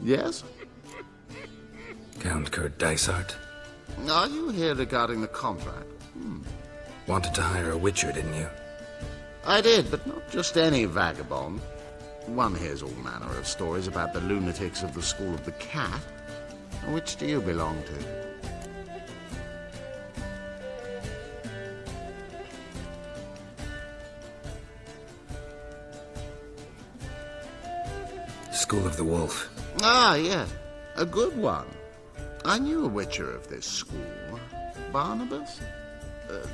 Yes? Count Kurt Dysart? Are you here regarding the contract? Wanted to hire a witcher, didn't you? I did, but not just any vagabond. One hears all manner of stories about the lunatics of the School of the Cat. Which do you belong to? School of the Wolf. Ah, yes. A good one. I knew a witcher of this school. Barnabas?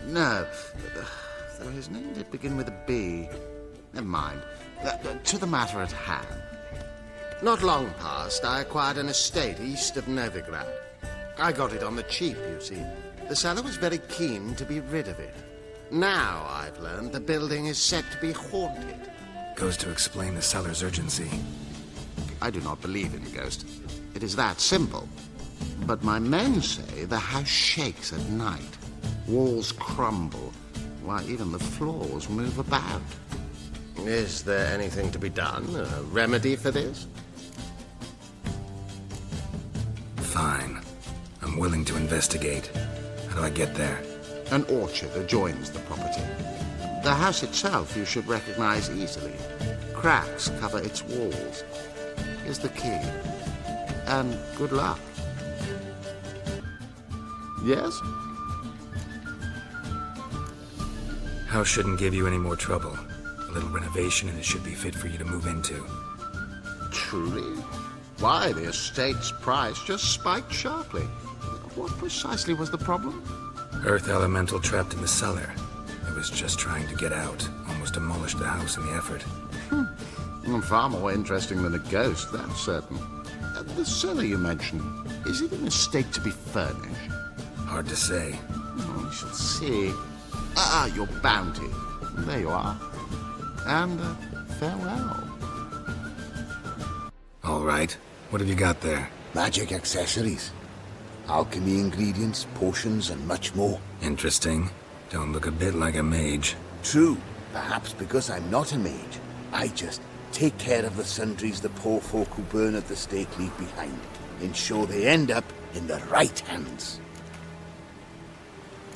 No. Though his name did begin with a B. Never mind. To the matter at hand. Not long past, I acquired an estate east of Novigrad. I got it on the cheap, you see. The seller was very keen to be rid of it. Now, I've learned the building is said to be haunted. Goes to explain the seller's urgency. I do not believe in ghosts. It is that simple. But my men say the house shakes at night. Walls crumble. Why, even the floors move about. Is there anything to be done? A remedy for this? Fine. I'm willing to investigate. How do I get there? An orchard adjoins the property. The house itself you should recognize easily. Cracks cover its walls. Here's the key. And good luck. Yes? House shouldn't give you any more trouble. A little renovation and it should be fit for you to move into. Truly? Why, the estate's price just spiked sharply. What precisely was the problem? Earth elemental trapped in the cellar. It was just trying to get out. Almost demolished the house in the effort. Far more interesting than a ghost, that's certain. The cellar you mentioned, is it an estate to be furnished? Hard to say. Oh, we shall see. Your bounty. There you are. And farewell. All right. What have you got there? Magic accessories. Alchemy ingredients, potions, and much more. Interesting. Don't look a bit like a mage. True. Perhaps because I'm not a mage. I just take care of the sundries the poor folk who burn at the stake leave behind. Ensure they end up in the right hands.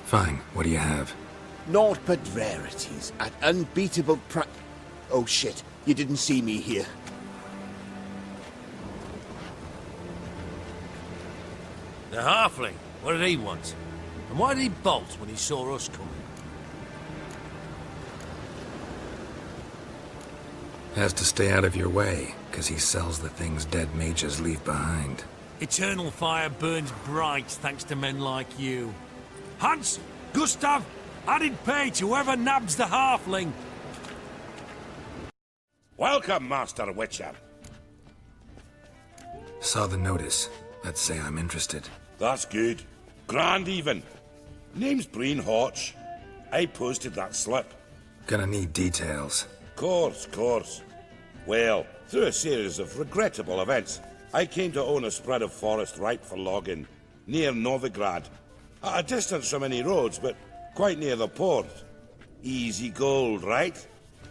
Fine. What do you have? Naught but rarities at unbeatable price. Oh shit, you didn't see me here. The halfling, what did he want? And why did he bolt when he saw us coming? Has to stay out of your way, because he sells the things dead mages leave behind. Eternal fire burns bright thanks to men like you. Hans! Gustav! Added pay to whoever nabs the halfling! Welcome, Master Witcher. Saw the notice. Let's say I'm interested. That's good. Grand even. Name's Breen Hotch. I posted that slip. Gonna need details. Course. Well, through a series of regrettable events, I came to own a spread of forest ripe for logging, near Novigrad. At a distance from any roads, but quite near the port. Easy gold, right?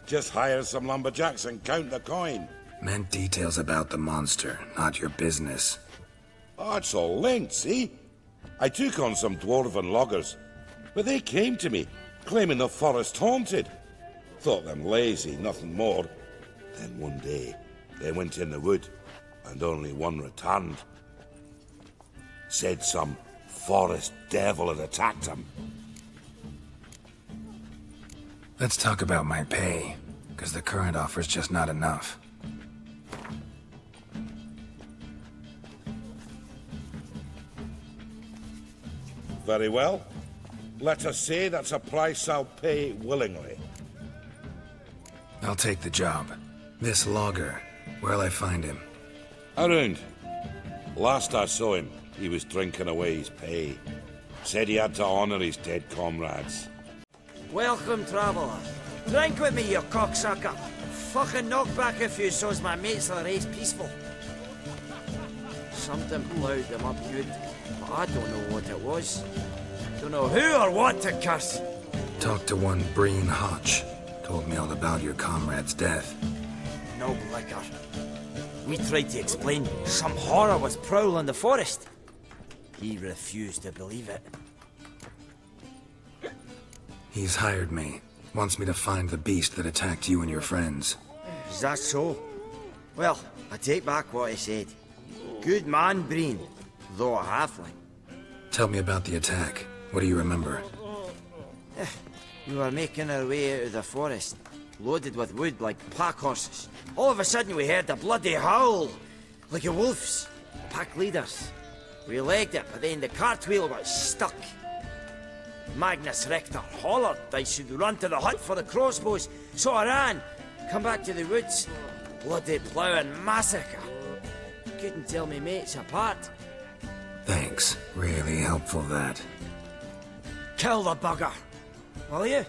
Just hire some lumberjacks and count the coin. Meant details about the monster, not your business. Oh, it's all linked, see? I took on some dwarven loggers, but they came to me, claiming the forest haunted. Thought them lazy, nothing more. Then one day, they went in the wood, and only one returned. Said some forest devil had attacked him. Let's talk about my pay, because the current offer's just not enough. Very well. Let us say that's a price I'll pay willingly. I'll take the job. This logger, where'll I find him? Around. Last I saw him, he was drinking away his pay. Said he had to honor his dead comrades. Welcome, traveller. Drink with me, you cocksucker. Fucking knock back a few so's my mates will race peaceful. Something ploughed them up good, but I don't know what it was. Don't know who or what to curse. Talked to one Breen Hotch. Told me all about your comrade's death. No liquor. We tried to explain some horror was prowling the forest. He refused to believe it. He's hired me. Wants me to find the beast that attacked you and your friends. Is that so? Well, I take back what I said. Good man, Breen, though a halfling. Tell me about the attack. What do you remember? We were making our way out of the forest, loaded with wood like pack horses. All of a sudden we heard a bloody howl, like a wolf's. Pack leaders. We legged it, but then the cartwheel got stuck. Magnus Rector hollered I should run to the hut for the crossbows, so I ran. Come back to the woods. Bloody ploughing massacre. Couldn't tell me mates apart. Thanks. Really helpful, that. Kill the bugger, will you?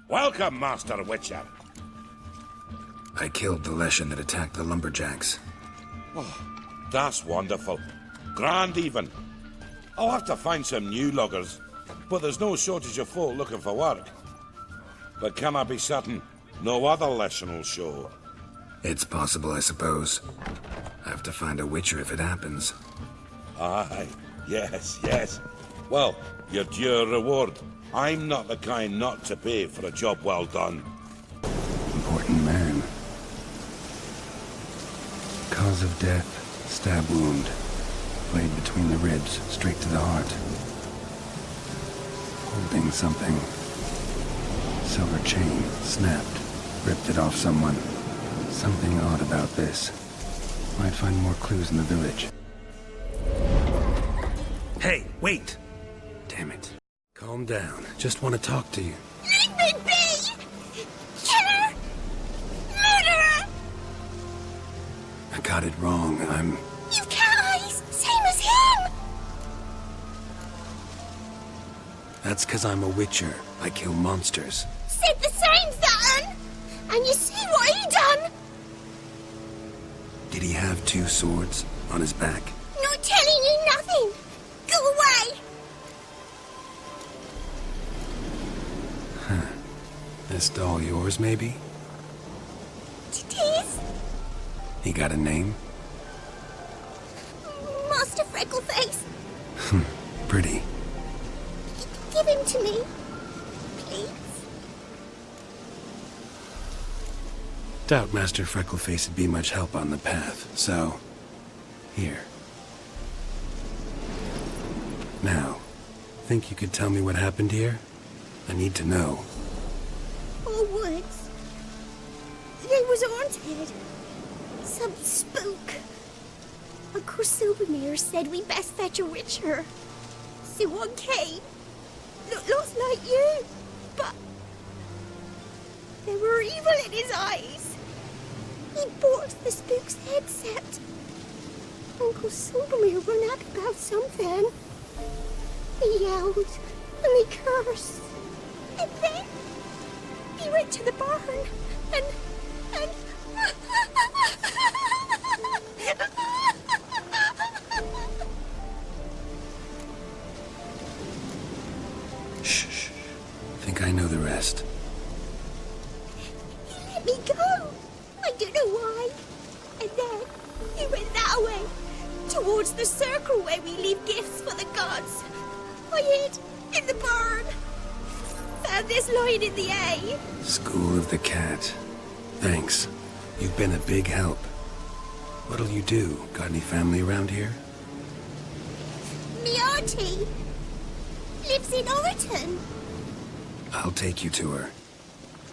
Welcome, Master Witcher. I killed the Leshen that attacked the lumberjacks. That's wonderful. Grand, even. I'll have to find some new loggers, but there's no shortage of folk looking for work. But can I be certain no other Leshen will show? It's possible, I suppose. I have to find a Witcher if it happens. Aye, yes. Well, your due reward. I'm not the kind not to pay for a job well done. Important man. Cause of death, stab wound. Blade between the ribs, straight to the heart. Holding something. Silver chain, snapped. Ripped it off someone. Something odd about this. Might find more clues in the village. Hey, wait! Damn it. Calm down. Just want to talk to you. Leave me be! Killer! Murderer! I got it wrong. You've cat eyes! Same as him! That's 'cause I'm a Witcher. I kill monsters. Said the same thing! And you see what he done? Did he have two swords on his back? Not telling you nothing! Go away! This doll yours, maybe? It is? He got a name? Master Freckleface. Pretty. Give him to me. Please. Doubt Master Freckleface would be much help on the path, so... Here. Now, think you could tell me what happened here? I need to know. All woods. They was haunted. Some spook. Uncle Silvermere said we best fetch a Witcher. So one came. Looks like you, but there were evil in his eyes. He bought the spook's headset. Uncle Silvermere run up about something. He yelled and he cursed. And then he went to the barn and Shh. Think I know the rest. he let me go. I don't know why. And then he went that way, towards the circle where we leave gifts for the gods. I hid in the barn. Found this lying in the hay. School of the Cat. Thanks. You've been a big help. What'll you do? Got any family around here? Me auntie lives in Overton. I'll take you to her.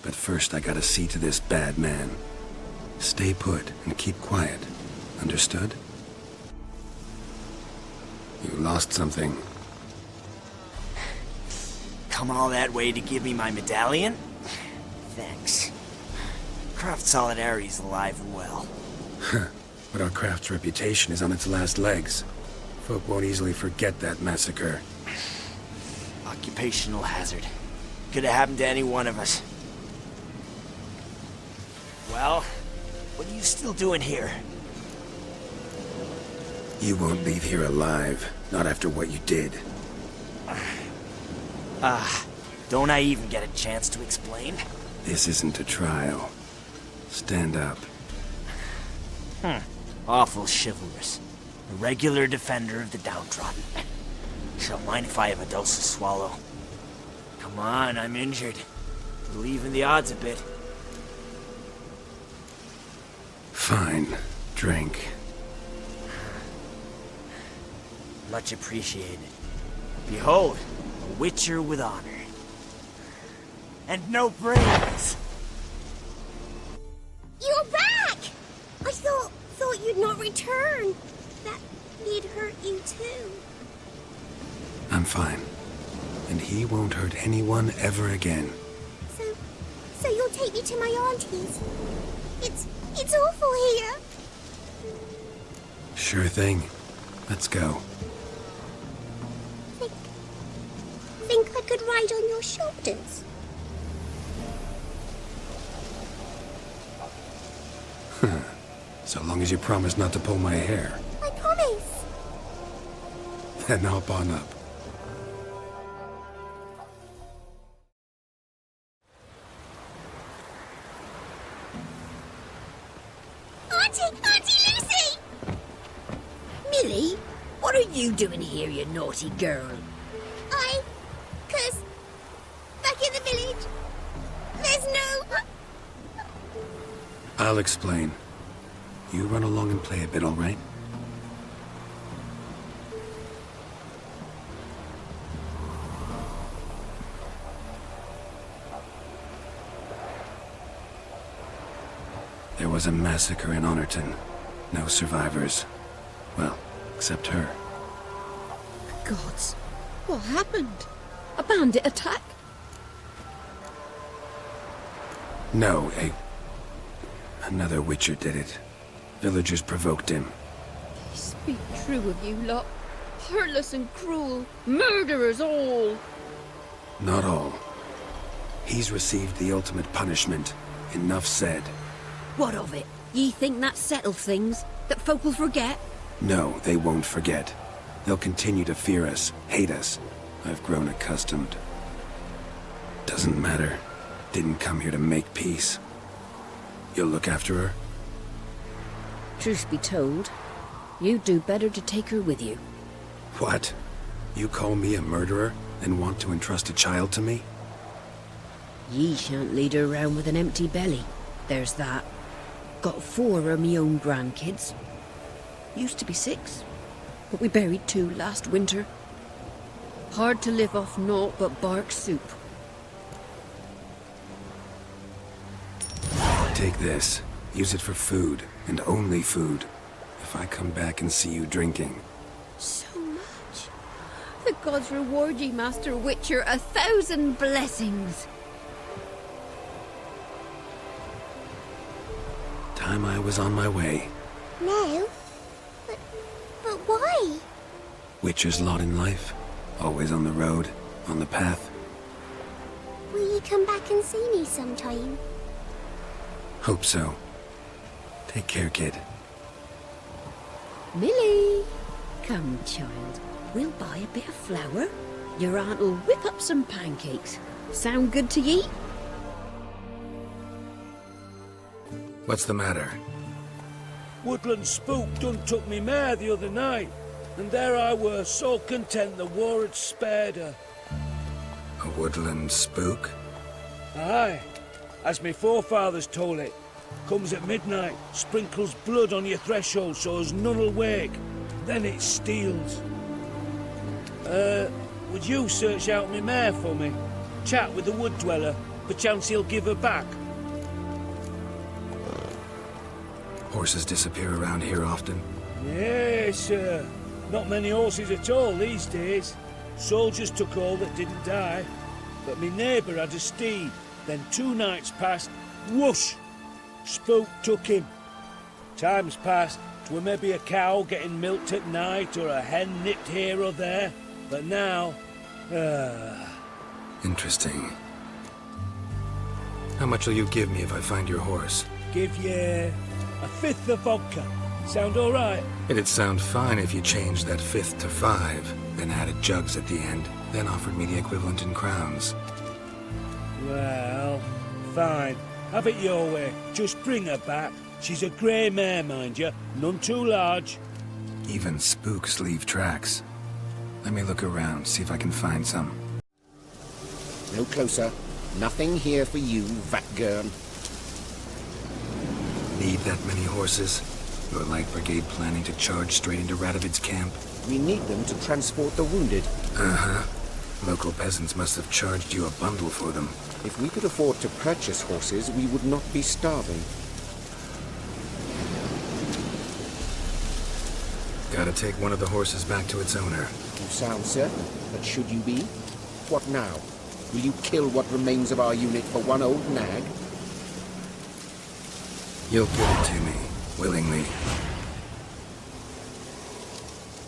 But first I gotta see to this bad man. Stay put and keep quiet. Understood? You lost something. Come all that way to give me my medallion? Thanks. Craft solidarity's alive and well. But our craft's reputation is on its last legs. Folk won't easily forget that massacre. Occupational hazard. Could have happened to any one of us. Well, what are you still doing here? You won't leave here alive, not after what you did. Don't I even get a chance to explain? This isn't a trial. Stand up. Awful chivalrous. A regular defender of the downtrodden. Don't mind if I have a dose to swallow. Come on, I'm injured. Believe in the odds a bit. Fine. Drink. Much appreciated. Behold, a witcher with honor. And no brains! You're back! I thought you'd not return. That he'd hurt you too. I'm fine. And he won't hurt anyone ever again. So you'll take me to my auntie's? It's awful here. Sure thing. Let's go. Think I could ride on your shoulders? So long as you promise not to pull my hair. I promise. Then hop on up. Auntie Lucy! Millie, what are you doing here, you naughty girl? 'Cause back in the village, there's no... I'll explain. You run along and play a bit, all right? There was a massacre in Honorton. No survivors. Well, except her. Gods, what happened? A bandit attack? No, another Witcher did it. Villagers provoked him. Speak true of you lot. Heartless and cruel. Murderers all. Not all. He's received the ultimate punishment. Enough said. What of it? Ye think that settled things? That folk will forget? No, they won't forget. They'll continue to fear us, hate us. I've grown accustomed. Doesn't matter. Didn't come here to make peace. You'll look after her? Truth be told, you'd do better to take her with you. What? You call me a murderer and want to entrust a child to me? Ye shan't lead her around with an empty belly. There's that. Got 4 of me own grandkids. Used to be 6, but we buried 2 last winter. Hard to live off naught but bark soup. Take this. Use it for food, and only food. If I come back and see you drinking. So much. The gods reward ye, Master Witcher, 1,000 blessings. Time I was on my way. No. But why? Witcher's lot in life. Always on the road, on the path. Will you come back and see me sometime? Hope so. Take care, kid. Millie! Come, child. We'll buy a bit of flour. Your aunt'll whip up some pancakes. Sound good to ye? What's the matter? Woodland spook done took me mare the other night, and there I were, so content the war had spared her. A woodland spook? Aye, as me forefathers told it. Comes at midnight, sprinkles blood on your threshold so as none'll wake. Then it steals. Would you search out me mare for me? Chat with the wood dweller, perchance he'll give her back. Horses disappear around here often. Yes, sir. Not many horses at all these days. Soldiers took all that didn't die. But me neighbour had a steed. Then 2 nights passed, whoosh! Spook took him. Time's passed. 'Twere maybe a cow getting milked at night or a hen nipped here or there. But now... Interesting. How much will you give me if I find your horse? Give ye a fifth of vodka. Sound all right? It'd sound fine if you changed that fifth to 5, then added jugs at the end, then offered me the equivalent in crowns. Well, fine. Have it your way. Just bring her back. She's a grey mare, mind you. None too large. Even spooks leave tracks. Let me look around, see if I can find some. No closer. Nothing here for you, Vatgern. Need that many horses? Your light brigade planning to charge straight into Radovid's camp? We need them to transport the wounded. Uh-huh. Local peasants must have charged you a bundle for them. If we could afford to purchase horses, we would not be starving. Gotta take one of the horses back to its owner. You sound certain, but should you be? What now? Will you kill what remains of our unit for one old nag? You'll give it to me, willingly.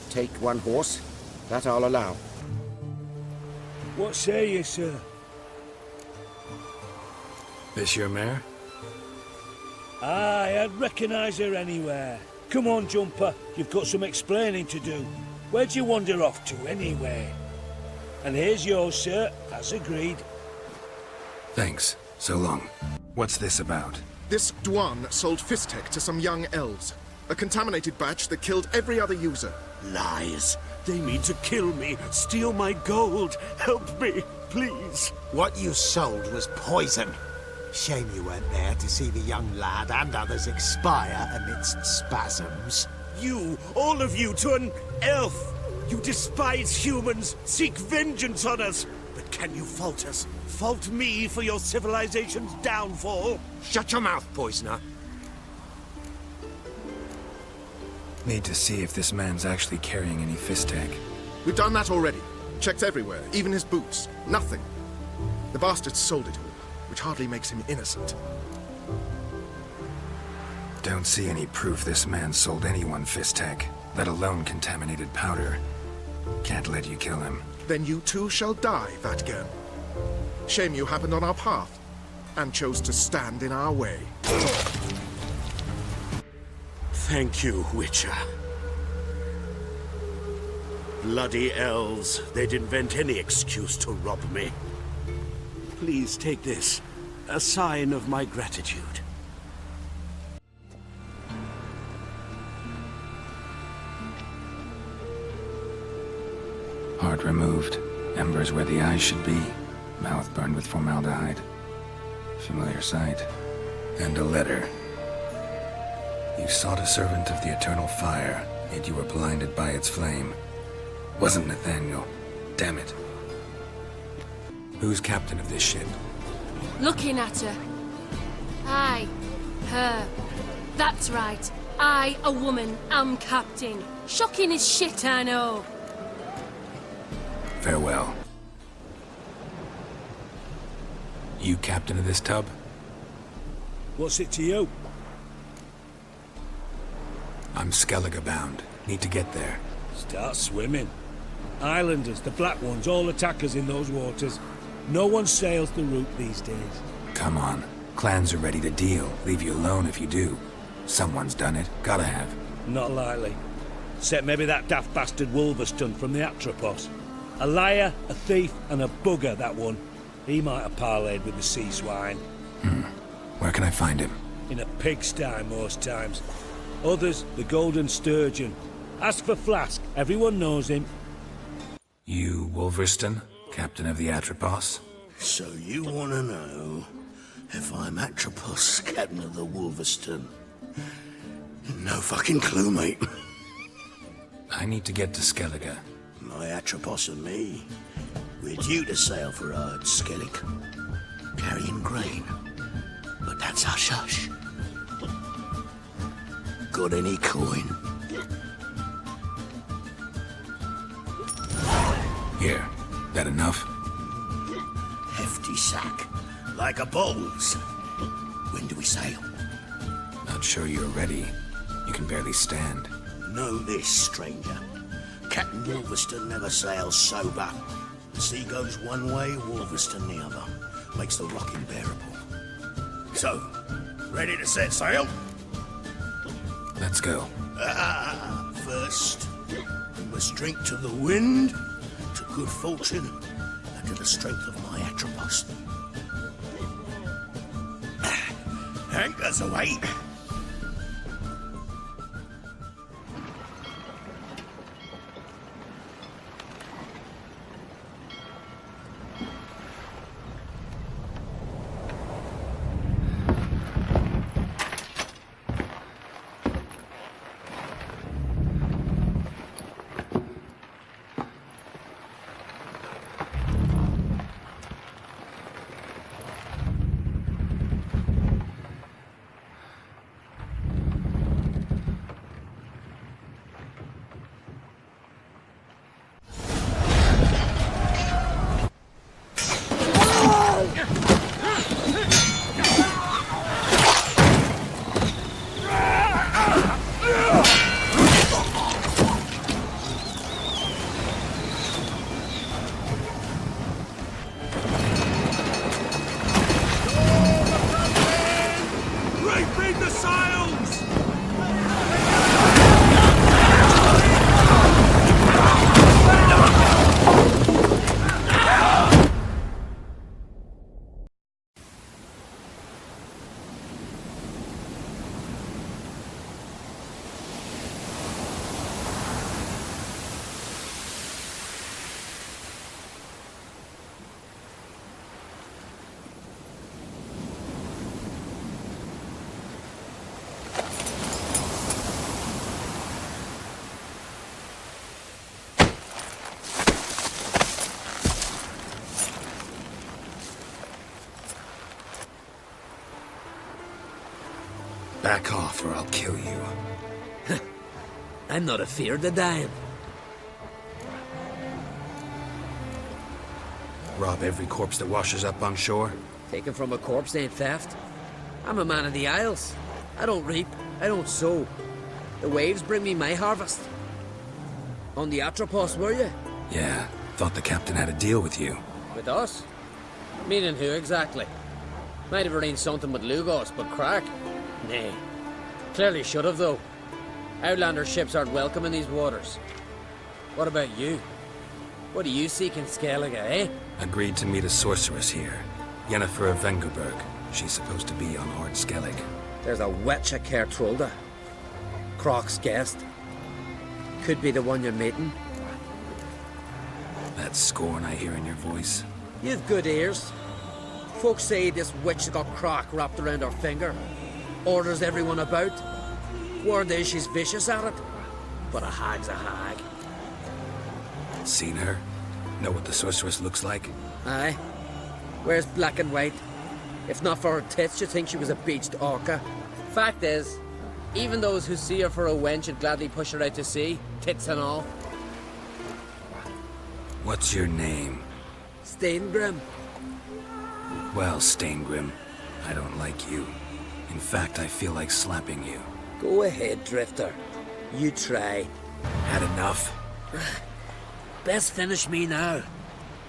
Take one horse. That I'll allow. What say you, sir? This your mare? Aye, I'd recognise her anywhere. Come on, Jumper. You've got some explaining to do. Where'd you wander off to, anyway? And here's yours, sir, as agreed. Thanks. So long. What's this about? This Dwan sold Fistek to some young elves. A contaminated batch that killed every other user. Lies. They mean to kill me, steal my gold. Help me, please. What you sold was poison. Shame you weren't there to see the young lad and others expire amidst spasms. You, all of you, to an elf. You despise humans, seek vengeance on us. But can you fault us? Fault me for your civilization's downfall? Shut your mouth, poisoner. Need to see if this man's actually carrying any Fistek. We've done that already. Checked everywhere, even his boots. Nothing. The bastard sold it all, which hardly makes him innocent. Don't see any proof this man sold anyone Fistek, let alone contaminated powder. Can't let you kill him. Then you too shall die, Vatgern. Shame you happened on our path, and chose to stand in our way. Thank you, Witcher. Bloody elves. They'd invent any excuse to rob me. Please take this. A sign of my gratitude. Heart removed. Embers where the eyes should be. Mouth burned with formaldehyde. Familiar sight. And a letter. You sought a servant of the eternal fire, yet you were blinded by its flame. Wasn't Nathaniel. Damn it. Who's captain of this ship? Looking at her. Aye, her. That's right. I, a woman, am captain. Shocking as shit, I know. Farewell. You captain of this tub? What's it to you? I'm Skellige bound. Need to get there. Start swimming. Islanders, the black ones, all attackers in those waters. No one sails the route these days. Come on. Clans are ready to deal. Leave you alone if you do. Someone's done it. Gotta have. Not likely. Except maybe that daft bastard Wolverston from the Atropos. A liar, a thief, and a bugger, that one. He might have parlayed with the sea swine. Where can I find him? In a pigsty most times. Others, the Golden Sturgeon. As for Flask, everyone knows him. You, Wolverston, captain of the Atropos? So you want to know if I'm Atropos, captain of the Wolverston? No fucking clue, mate. I need to get to Skellige. My Atropos and me, we're due to sail for Ard Skellig, carrying grain. But that's hush-hush. Got any coin? Here. That enough? Hefty sack, like a bowl's. When do we sail? Not sure you're ready. You can barely stand. Know this, stranger. Captain Wolverston never sails sober. The sea goes one way, Wolverston the other. Makes the rocking bearable. So, ready to set sail? Let's go. First, we must drink to the wind, to good fortune, and to the strength of my Atropos. Anchors away. Back off or I'll kill you. I'm not afeard of dying. Rob every corpse that washes up on shore? Taken from a corpse ain't theft. I'm a man of the Isles. I don't reap, I don't sow. The waves bring me my harvest. On the Atropos, were you? Yeah, thought the captain had a deal with you. With us? Meaning who exactly? Might have arranged something with Lugos, but crack? Nay. Clearly should have, though. Outlander ships aren't welcome in these waters. What about you? What do you seek in Skellige, eh? Agreed to meet a sorceress here. Yennefer of Vengerberg. She's supposed to be on Ord Skellig. There's a witch at Kertrolda. Croc's guest. Could be the one you're meeting. That scorn I hear in your voice. You've good ears. Folks say this witch got Croc wrapped around her finger. Orders everyone about. Word is she's vicious at it. But a hag's a hag. Seen her? Know what the sorceress looks like? Aye. Wears black and white. If not for her tits, you'd think she was a beached orca. Fact is, even those who see her for a wench would gladly push her out to sea, tits and all. What's your name? Steingrim. Well, Steingrim, I don't like you. In fact, I feel like slapping you. Go ahead, Drifter. You try. Had enough? Best finish me now,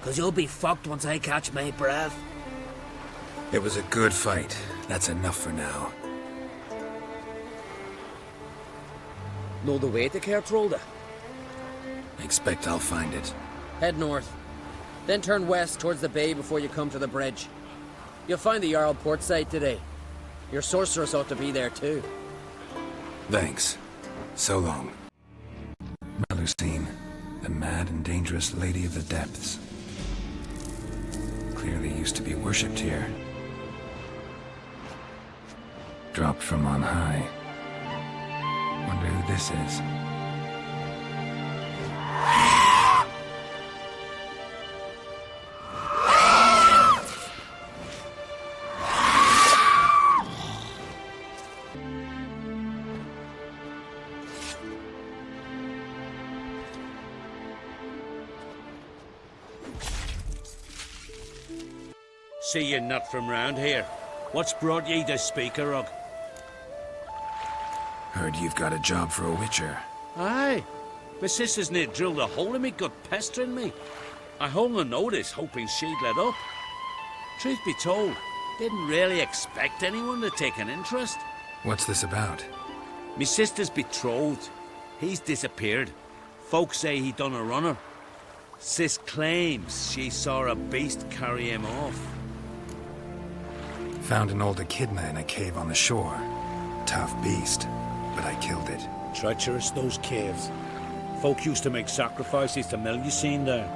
'cause you'll be fucked once I catch my breath. It was a good fight. That's enough for now. Know the way to Kertrolda? Expect I'll find it. Head north. Then turn west towards the bay before you come to the bridge. You'll find the Jarl port site today. Your sorceress ought to be there too. Thanks. So long. Melusine, the mad and dangerous lady of the depths. Clearly used to be worshipped here. Dropped from on high. Wonder who this is. See you not from round here. What's brought ye to Speakerog? Heard you've got a job for a witcher. Aye. My sister's near drilled a hole in me gut, pestering me. I hung a notice, hoping she'd let up. Truth be told, didn't really expect anyone to take an interest. What's this about? Me sister's betrothed. He's disappeared. Folks say he done a runner. Sis claims she saw a beast carry him off. Found an old echidna in a cave on the shore. Tough beast, but I killed it. Treacherous, those caves. Folk used to make sacrifices to Melusine there.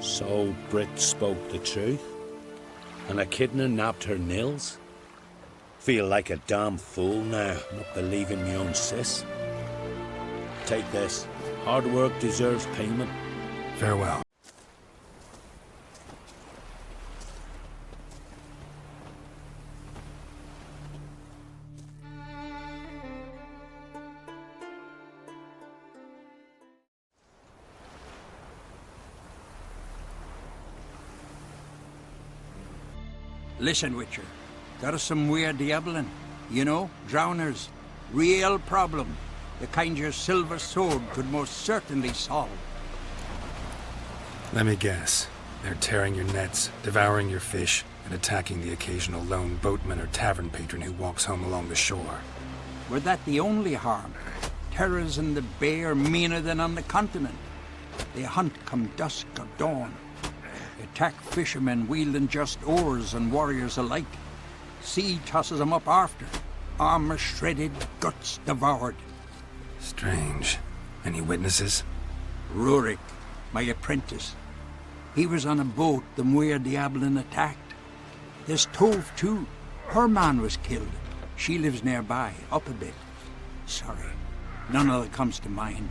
So Brit spoke the truth. An echidna nabbed her nils. Feel like a damn fool now, not believing me own sis. Take this. Hard work deserves payment. Farewell. Listen, Witcher. Got us some weird diabling. You know, drowners. Real problem. The kind your silver sword could most certainly solve. Let me guess. They're tearing your nets, devouring your fish, and attacking the occasional lone boatman or tavern patron who walks home along the shore. Were that the only harm? Terrors in the bay are meaner than on the continent. They hunt come dusk or dawn. Attack fishermen wielding just oars and warriors alike. Sea tosses them up after. Armor shredded, guts devoured. Strange. Any witnesses? Rurik, my apprentice. He was on a boat the Muir Diablin attacked. There's Tove, too. Her man was killed. She lives nearby, up a bit. Sorry, none of it comes to mind.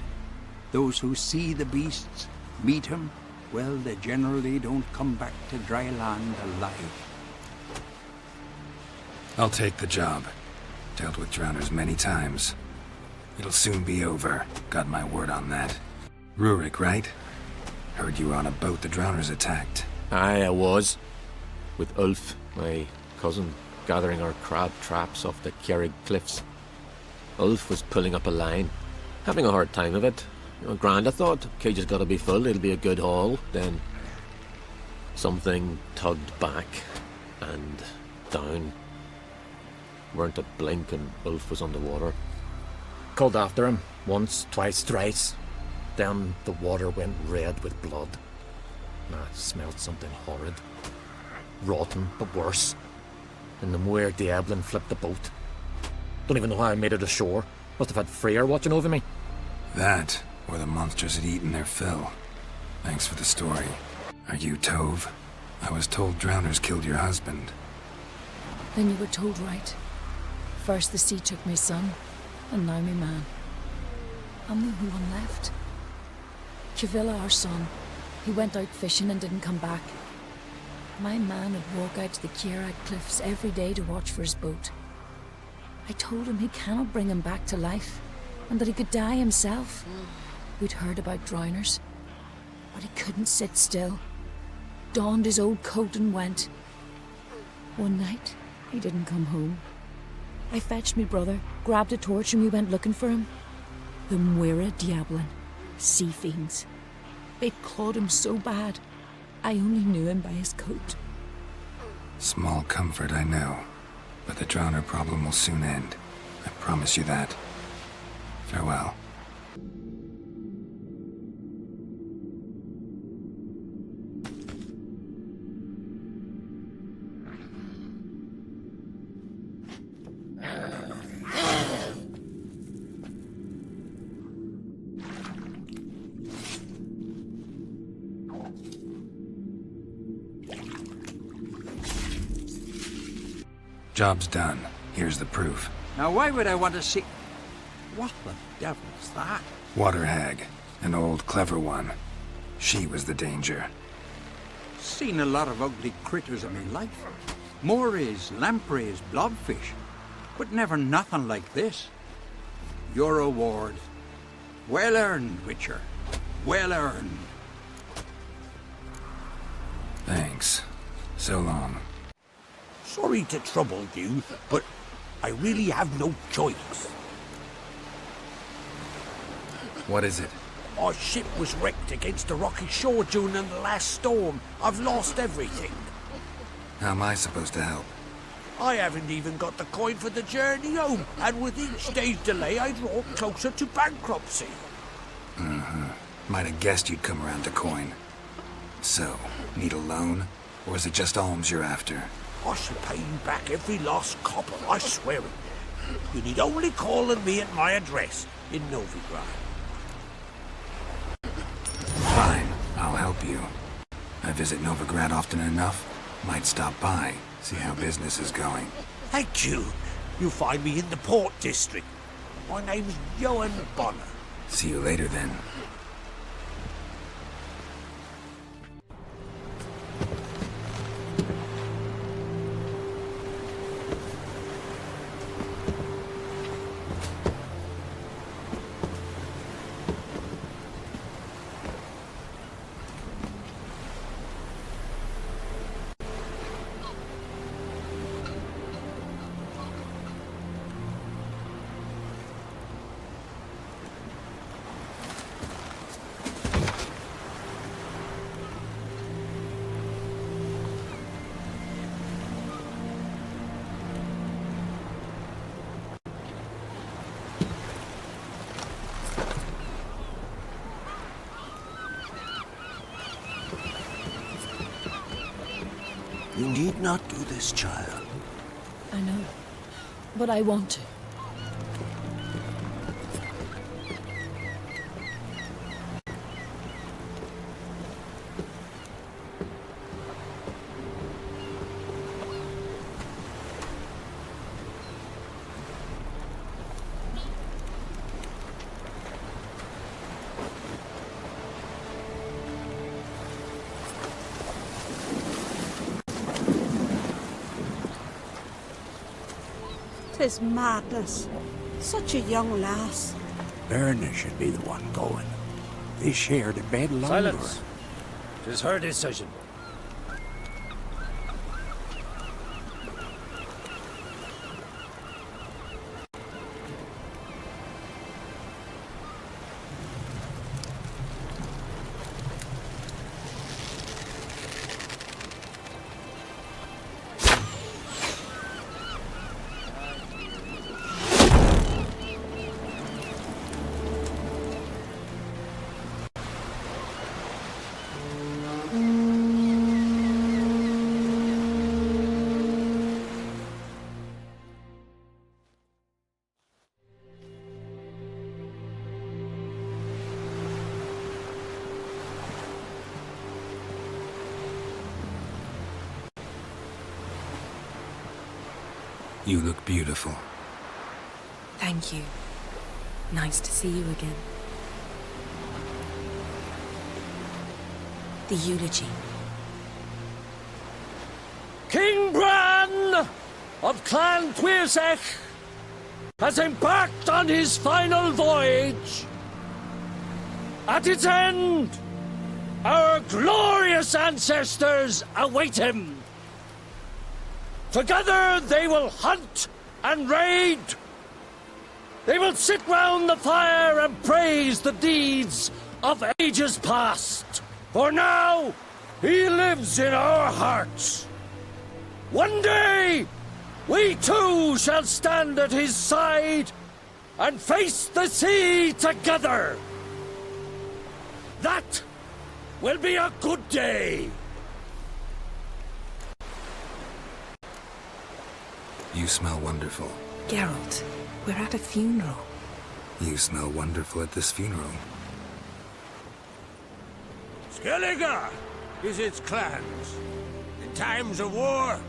Those who see the beasts, meet him, well, they generally don't come back to dry land alive. I'll take the job. Dealt with drowners many times. It'll soon be over. Got my word on that. Rurik, right? Heard you were on a boat the drowners attacked. Aye, I was. With Ulf, my cousin, gathering our crab traps off the Kierig cliffs. Ulf was pulling up a line, having a hard time of it. Grand, I thought. Cage has got to be full, it'll be a good haul. Then something tugged back and down. Weren't a blink and Ulf was underwater. Called after him, once, twice, thrice. Then the water went red with blood. I smelled something horrid. Rotten, but worse. And the Muir Diablin flipped the boat. Don't even know how I made it ashore. Must have had Freyr watching over me. That, or the monsters had eaten their fill. Thanks for the story. Are you Tove? I was told drowners killed your husband. Then you were told right. First the sea took my son, and now me man. I'm the only one left. Kavilla, our son, he went out fishing and didn't come back. My man would walk out to the Kierig cliffs every day to watch for his boat. I told him he cannot bring him back to life, and that he could die himself. We'd heard about drowners, but he couldn't sit still. Donned his old coat and went. One night, he didn't come home. I fetched me brother, grabbed a torch, and we went looking for him. The Muira Diablin, sea fiends. They'd clawed him so bad, I only knew him by his coat. Small comfort, I know. But the drowner problem will soon end. I promise you that. Farewell. Job's done. Here's the proof. Now why would I want to see... What the devil's that? Water hag. An old, clever one. She was the danger. Seen a lot of ugly critters in my life. Morays, lampreys, blobfish. But never nothing like this. Your reward. Well earned, Witcher. Well earned. Thanks. So long. Sorry to trouble you, but I really have no choice. What is it? Our ship was wrecked against a rocky shore during the last storm. I've lost everything. How am I supposed to help? I haven't even got the coin for the journey home, and with each day's delay, I draw closer to bankruptcy. Might have guessed you'd come around to coin. So, need a loan? Or is it just alms you're after? I shall pay you back every last copper, I swear it. You need only call on me at my address in Novigrad. Fine, I'll help you. I visit Novigrad often enough. Might stop by, see how business is going. Thank you. You'll find me in the Port District. My name's Johan Bonner. See you later then. You need not do this, child. I know, but I want to. Tis madness. Such a young lass. Erna should be the one going. They shared a bed longer. Silence! 'Tis her decision. You look beautiful. Thank you. Nice to see you again. The eulogy. King Bran of Clan Twirsech has embarked on his final voyage. At its end, our glorious ancestors await him. Together they will hunt and raid. They will sit round the fire and praise the deeds of ages past. For now, he lives in our hearts. One day, we too shall stand at his side and face the sea together. That will be a good day. You smell wonderful. Geralt, we're at a funeral. You smell wonderful at this funeral. Skellige is its clans. In times of war,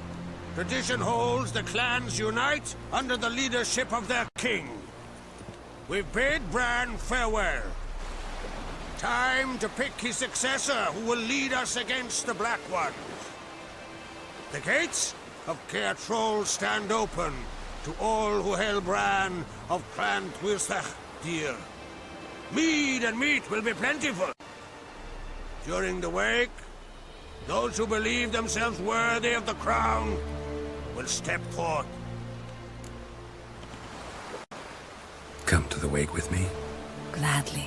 tradition holds the clans unite under the leadership of their king. We've bid Bran farewell. Time to pick his successor who will lead us against the Black Ones. The gates of Caer Troll stand open to all who hail Bran of Clan Twirsech dear. Mead and meat will be plentiful. During the wake, those who believe themselves worthy of the crown will step forth. wake with me? Gladly.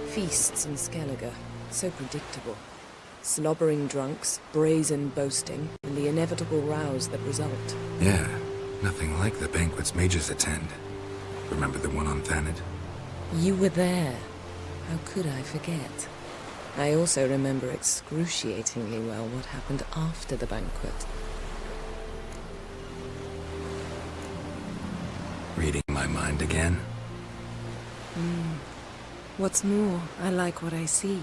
Feasts in Skellige, so predictable. Slobbering drunks, brazen boasting, and the inevitable rows that result. Yeah, nothing like the banquets mages attend. Remember the one on Thanedd? You were there. How could I forget? I also remember excruciatingly well what happened after the banquet. Reading my mind again? What's more, I like what I see.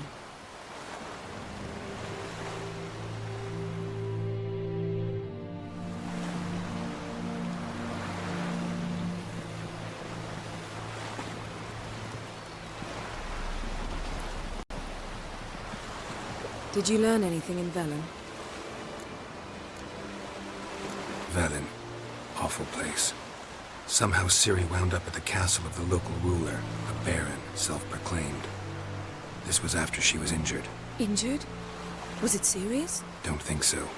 Did you learn anything in Velen? Velen. Awful place. Somehow Ciri wound up at the castle of the local ruler, a baron, self-proclaimed. This was after she was injured. Injured? Was it serious? Don't think so.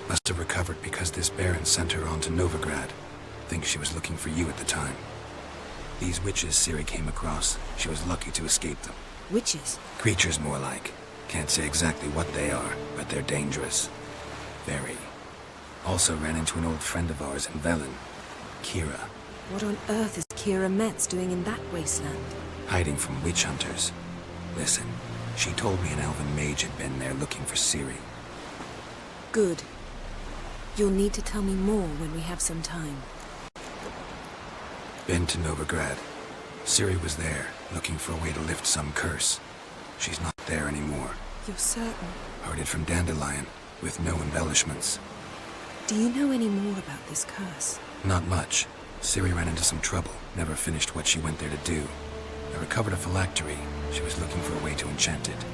Must have recovered because this baron sent her on to Novigrad. Think she was looking for you at the time. These witches Ciri came across, she was lucky to escape them. Witches? Creatures more like. Can't say exactly what they are, but they're dangerous. Very. Also ran into an old friend of ours in Velen, Kira. What on earth is Kira Metz doing in that wasteland? Hiding from witch hunters. Listen, she told me an elven mage had been there looking for Ciri. Good. You'll need to tell me more when we have some time. Been to Novigrad. Ciri was there, looking for a way to lift some curse. She's not there anymore. You're certain? Heard it from Dandelion, with no embellishments. Do you know any more about this curse? Not much. Ciri ran into some trouble, never finished what she went there to do. I recovered a phylactery. She was looking for a way to enchant it.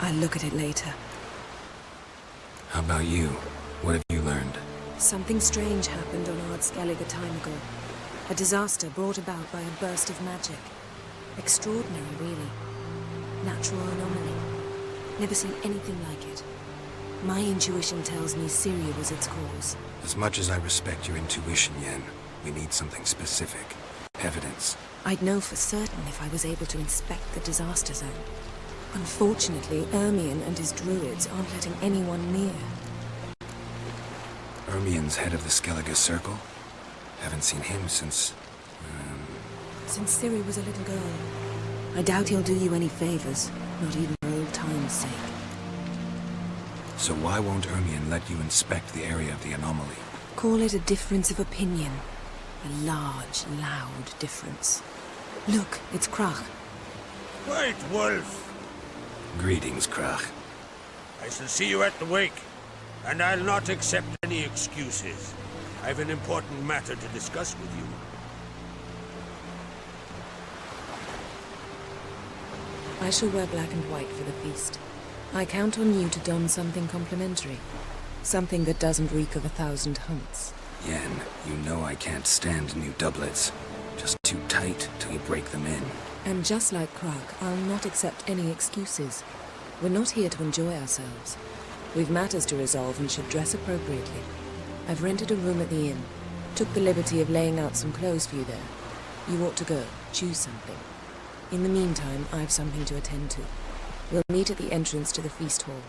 I'll look at it later. How about you? What have you learned? Something strange happened on Ard Skellige a time ago. A disaster brought about by a burst of magic. Extraordinary, really. Natural anomaly. Never seen anything like it. My intuition tells me Ciri was its cause. As much as I respect your intuition, Yen, we need something specific. Evidence. I'd know for certain if I was able to inspect the disaster zone. Unfortunately, Ermion and his druids aren't letting anyone near. Ermion's head of the Skellige Circle? Haven't seen him since... Since Ciri was a little girl. I doubt he'll do you any favors, not even for old time's sake. So why won't Ermion let you inspect the area of the anomaly? Call it a difference of opinion. A large, loud difference. Look, it's Krach. Wait, Wolf. Greetings, Krach. I shall see you at the wake, and I'll not accept any excuses. I have an important matter to discuss with you. I shall wear black and white for the feast. I count on you to don something complimentary. Something that doesn't reek of 1,000 hunts. Yen, you know I can't stand new doublets. Just too tight till you break them in. And just like Krach, I'll not accept any excuses. We're not here to enjoy ourselves. We've matters to resolve and should dress appropriately. I've rented a room at the inn. Took the liberty of laying out some clothes for you there. You ought to go. Choose something. In the meantime, I've something to attend to. We'll meet at the entrance to the feast hall.